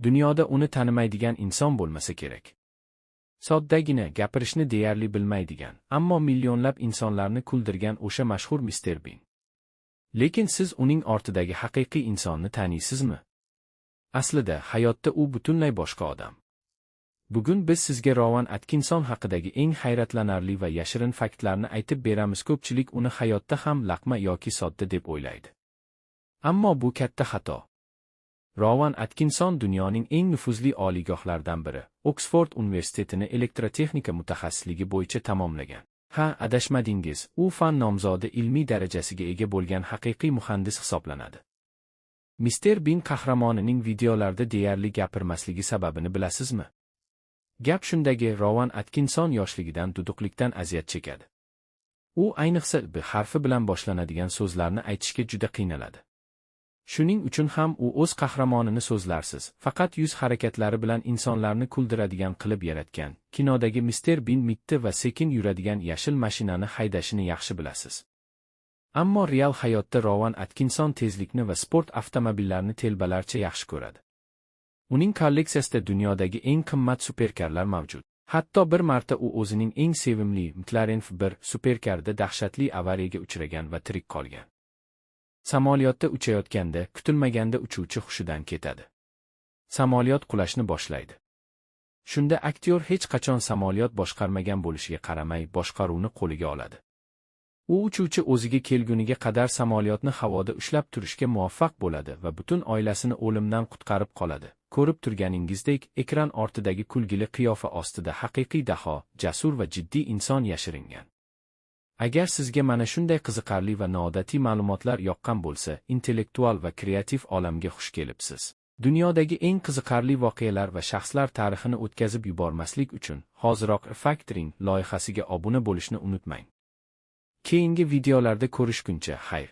Dunyoda uni tanimaydigan inson bo'lmasa kerak. Soddagina, gapirishni deyarli bilmaydigan, ammo millionlab insonlarni kuldirgan o'sha mashhur Mister Bin. Lekin siz uning ortidagi haqiqiy insonni taniysizmi? Aslida, hayotda u butunlay boshqa odam. Bugun biz sizga Rowan Atkinson haqidagi eng hayratlanarli va yashirin faktlarni aytib beramiz. Ko'pchilik uni hayotda ham laqma yoki sodda deb o'ylaydi. Ammo bu katta xato. Rowan Atkinson dunyoning eng nufuzli oliygohlaridan biri, Oksford universitetini elektrotexnika mutaxassisligi bo'yicha tamomlagan. Ha, adashmadingiz, u fan nomzodi ilmiy darajasiga ega bo'lgan haqiqiy muhandis hisoblanadi. Mister Bin qahramonining videolarda deyarli gapirmasligi sababini bilasizmi? Gap shundagi, Rowan Atkinson yoshligidan duduqlikdan aziyat chekadi. U ayniqsa B harfi bilan boshlanadigan so'zlarni aytishga juda qiynaladi. Shuning uchun ham u o'z qahramonini so'zlarsiz, faqat yuz harakatlari bilan insonlarni kuldiradigan qilib yaratgan. Kinodagi Mister Bin mitti va sekin yuradigan yashil mashinani haydashini yaxshi bilasiz. Ammo real hayotda Rowan Atkinson tezlikni va sport avtomobillarini telbalarcha yaxshi ko'radi. Uning kolleksiyasida dunyodagi eng qimmat superkarlar mavjud. Hatto bir marta u o'zining eng sevimli McLaren F1 superkarida dahshatli avariyaga uchragan va tirik qolgan. Samolyotda uchayotganda kutilmaganda uchuvchi hushidan ketadi. Samolyot qulashni boshlaydi. Shunda aktyor hech qachon samolyot boshqarmagan bo'lishiga qaramay boshqaruvni qo'liga oladi. U uchuvchi o'ziga kelguniga qadar samolyotni havoda ushlab turishga muvaffaq bo'ladi va butun oilasini o'limdan qutqarib qoladi. Ko'rib turganingizdek, ekran ortidagi kulgili qiyofa ostida haqiqiy daho, jasur va jiddiy inson yashiringan. Agar sizga mana shunday qiziqarli va noodatiy ma'lumotlar yoqqan bo'lsa, intellektual va kreativ olamga xush kelibsiz. Dunyodagi eng qiziqarli voqealar va shaxslar tarixini o'tkazib yubormaslik uchun hoziroq Factoring loyihasiga obuna bo'lishni unutmang. Keyingi videolarda ko'rishguncha, xayr.